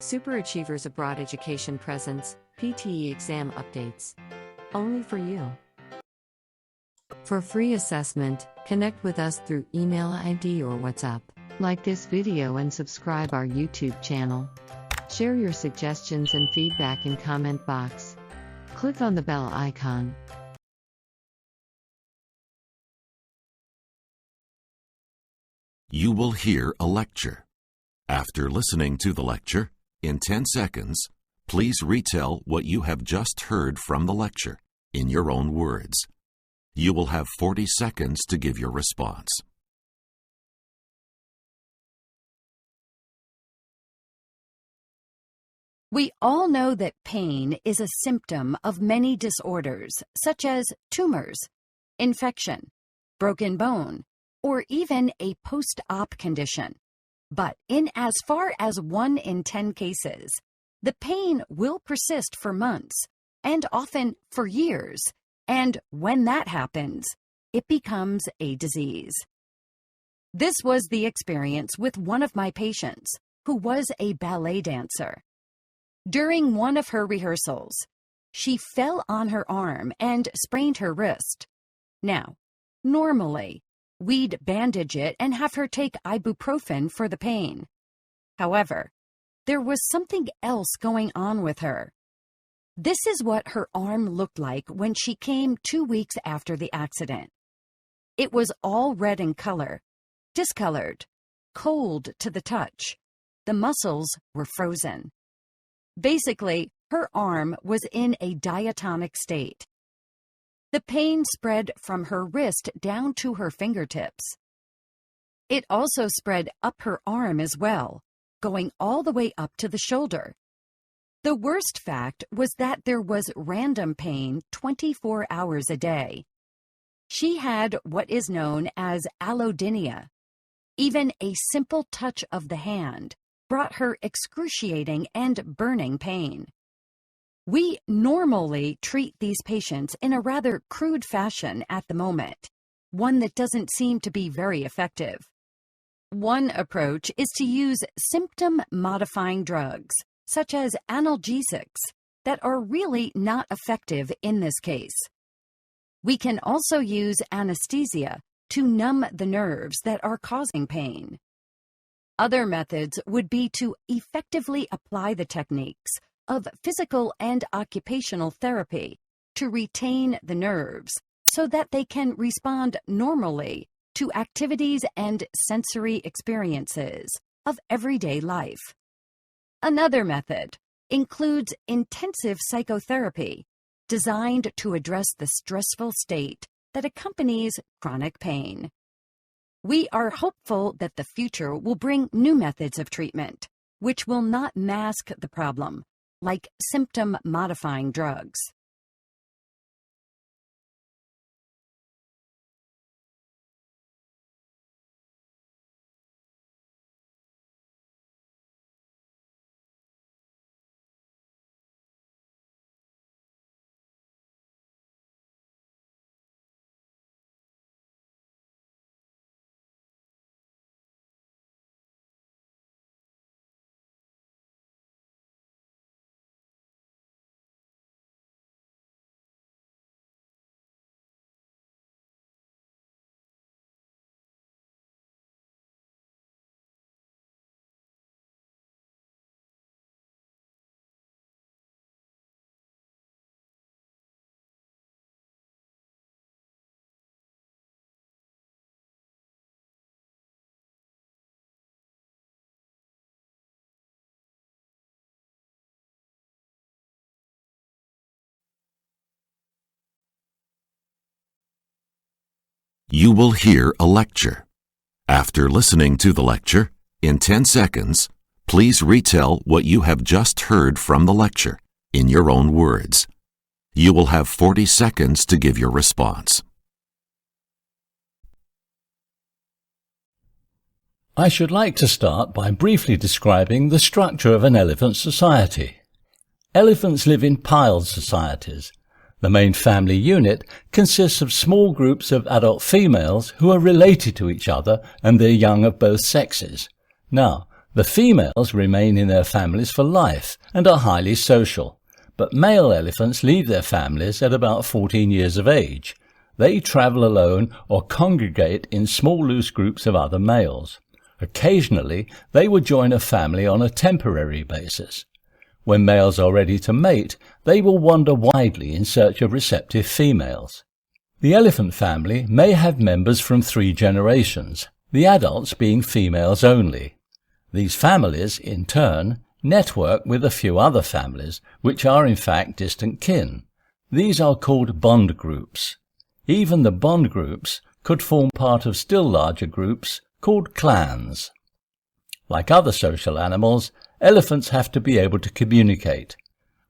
Superachievers Abroad Education Presents, PTE Exam Updates. Only for you. For free assessment, connect with us through email ID or WhatsApp. Like this video and subscribe our YouTube channel. Share your suggestions and feedback in comment box. Click on the bell icon. You will hear a lecture. After listening to the lecture, in 10 seconds, please retell what you have just heard from the lecture in your own words. You will have 40 seconds to give your response. We all know that pain is a symptom of many disorders, such as tumors, infection, broken bone, or even a post-op condition. But in as far as 1 in 10 cases, the pain will persist for months, and often for years, and when that happens, it becomes a disease. This was the experience with one of my patients, who was a ballet dancer. During one of her rehearsals, she fell on her arm and sprained her wrist. Now, normally, we'd bandage it and have her take ibuprofen for the pain. However, there was something else going on with her. This is what her arm looked like when she came 2 weeks after the accident. It was all red in color, discolored, cold to the touch. The muscles were frozen. Basically, her arm was in a diatonic state. The pain spread from her wrist down to her fingertips. It also spread up her arm as well, going all the way up to the shoulder. The worst fact was that there was random pain 24 hours a day. She had what is known as allodynia. Even a simple touch of the hand brought her excruciating and burning pain. We normally treat these patients in a rather crude fashion at the moment, one that doesn't seem to be very effective. One approach is to use symptom-modifying drugs, such as analgesics, that are really not effective in this case. We can also use anesthesia to numb the nerves that are causing pain. Other methods would be to effectively apply the techniques of physical and occupational therapy to retain the nerves so that they can respond normally to activities and sensory experiences of everyday life. Another method includes intensive psychotherapy designed to address the stressful state that accompanies chronic pain. We are hopeful that the future will bring new methods of treatment, which will not mask the problem, like symptom-modifying drugs. You will hear a lecture. After listening to the lecture, in 10 seconds, please retell what you have just heard from the lecture in your own words. You will have 40 seconds to give your response. I should like to start by briefly describing the structure of an elephant society. Elephants live in piled societies. The main family unit consists of small groups of adult females who are related to each other and their young of both sexes. Now, The females remain in their families for life and are highly social, but male elephants leave their families at about 14 years of age. They travel alone or congregate in small loose groups of other males. Occasionally, they will join a family on a temporary basis. When males are ready to mate, they will wander widely in search of receptive females. The elephant family may have members from 3 generations, the adults being females only. These families, in turn, network with a few other families, which are in fact distant kin. These are called bond groups. Even the bond groups could form part of still larger groups called clans. Like other social animals, elephants have to be able to communicate.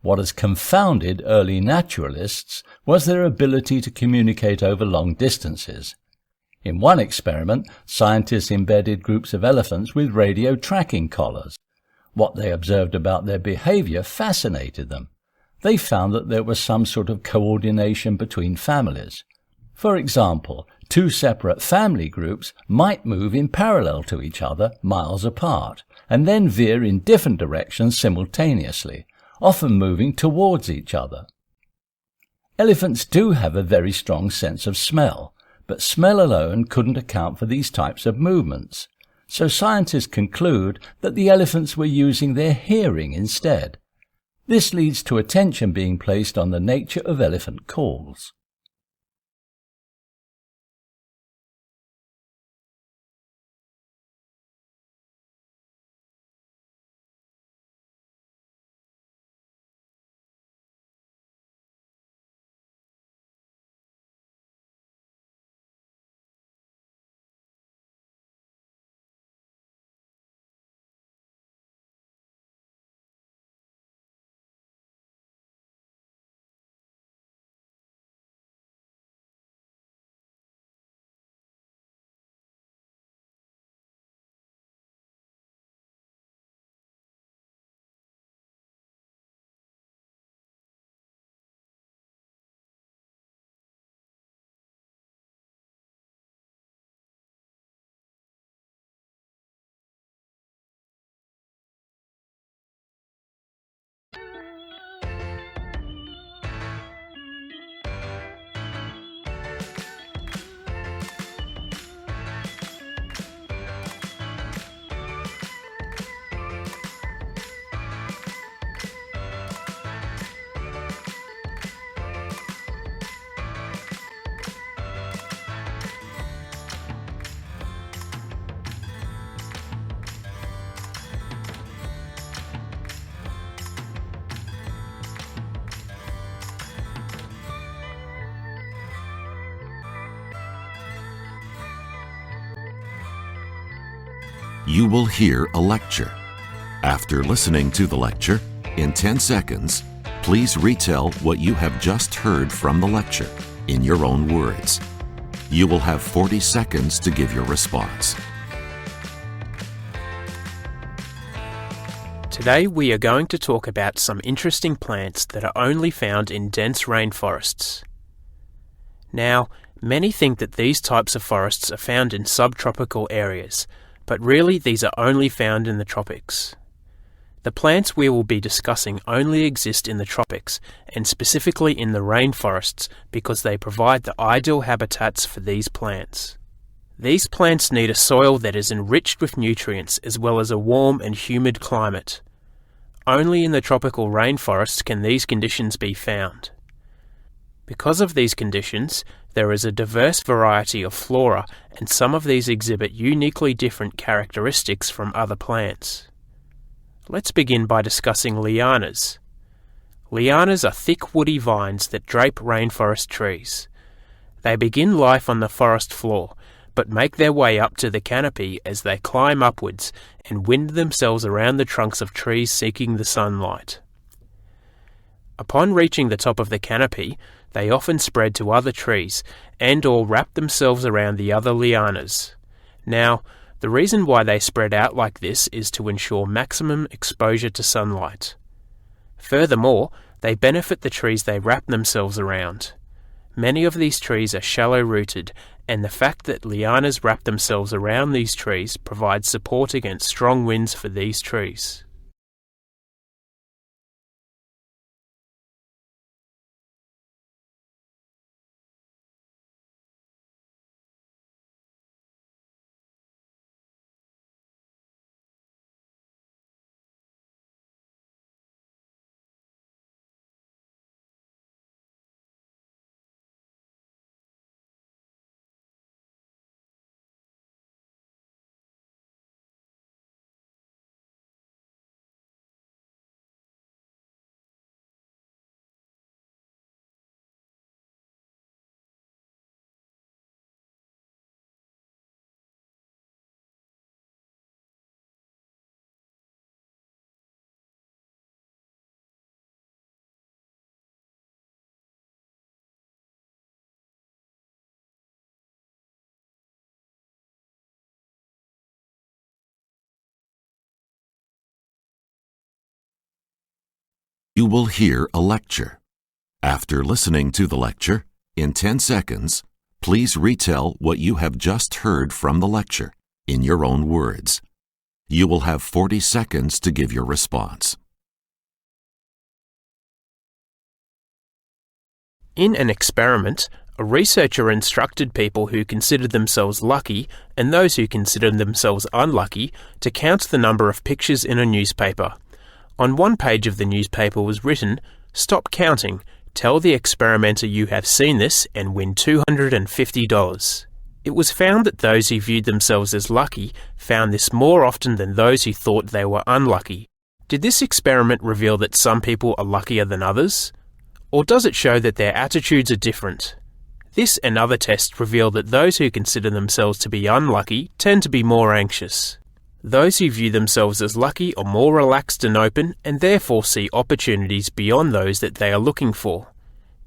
What has confounded early naturalists was their ability to communicate over long distances. In one experiment, scientists embedded groups of elephants with radio tracking collars. What they observed about their behavior fascinated them. They found that there was some sort of coordination between families. For example, 2 separate family groups might move in parallel to each other miles apart, and then veer in different directions simultaneously, often moving towards each other. Elephants do have a very strong sense of smell, but smell alone couldn't account for these types of movements. So scientists conclude that the elephants were using their hearing instead. This leads to attention being placed on the nature of elephant calls. You will hear a lecture. After listening to the lecture, in 10 seconds, please retell what you have just heard from the lecture in your own words. You will have 40 seconds to give your response. Today we are going to talk about some interesting plants that are only found in dense rainforests. Now, many think that these types of forests are found in subtropical areas, but really these are only found in the tropics. The plants we will be discussing only exist in the tropics, and specifically in the rainforests, because they provide the ideal habitats for these plants. These plants need a soil that is enriched with nutrients as well as a warm and humid climate. Only in the tropical rainforests can these conditions be found. Because of these conditions, there is a diverse variety of flora, and some of these exhibit uniquely different characteristics from other plants. Let's begin by discussing lianas. Lianas are thick woody vines that drape rainforest trees. They begin life on the forest floor, but make their way up to the canopy as they climb upwards and wind themselves around the trunks of trees seeking the sunlight. Upon reaching the top of the canopy, they often spread to other trees and/or wrap themselves around the other lianas. Now, the reason why they spread out like this is to ensure maximum exposure to sunlight. Furthermore, they benefit the trees they wrap themselves around. Many of these trees are shallow-rooted and the fact that lianas wrap themselves around these trees provides support against strong winds for these trees. You will hear a lecture. After listening to the lecture, in 10 seconds, please retell what you have just heard from the lecture in your own words. You will have 40 seconds to give your response. In an experiment, a researcher instructed people who considered themselves lucky and those who considered themselves unlucky to count the number of pictures in a newspaper. On one page of the newspaper was written, "Stop counting. Tell the experimenter you have seen this and win $250. It was found that those who viewed themselves as lucky found this more often than those who thought they were unlucky. Did this experiment reveal that some people are luckier than others? Or does it show that their attitudes are different? This and other tests reveal that those who consider themselves to be unlucky tend to be more anxious. Those who view themselves as lucky are more relaxed and open and therefore see opportunities beyond those that they are looking for.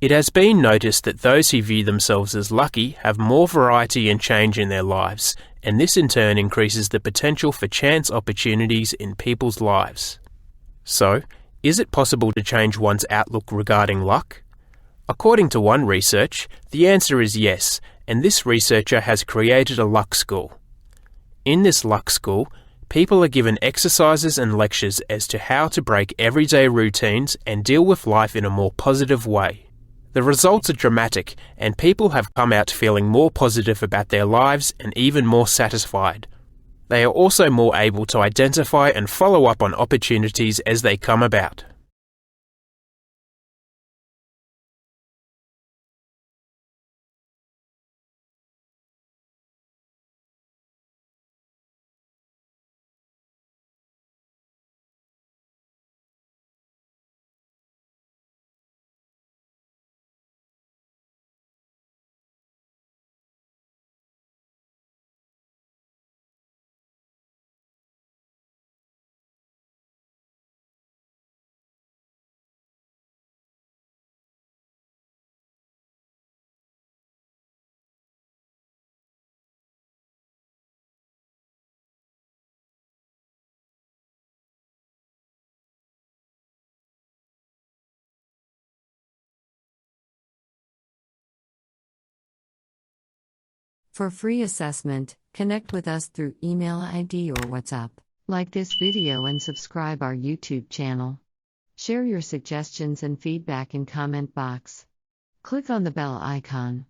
It has been noticed that those who view themselves as lucky have more variety and change in their lives, and this in turn increases the potential for chance opportunities in people's lives. So, is it possible to change one's outlook regarding luck? According to one research, the answer is yes, and this researcher has created a luck school. In this luck school, people are given exercises and lectures as to how to break everyday routines and deal with life in a more positive way. The results are dramatic, and people have come out feeling more positive about their lives and even more satisfied. They are also more able to identify and follow up on opportunities as they come about. For free assessment, connect with us through email ID or WhatsApp. Like this video and subscribe our YouTube channel. Share your suggestions and feedback in comment box. Click on the bell icon.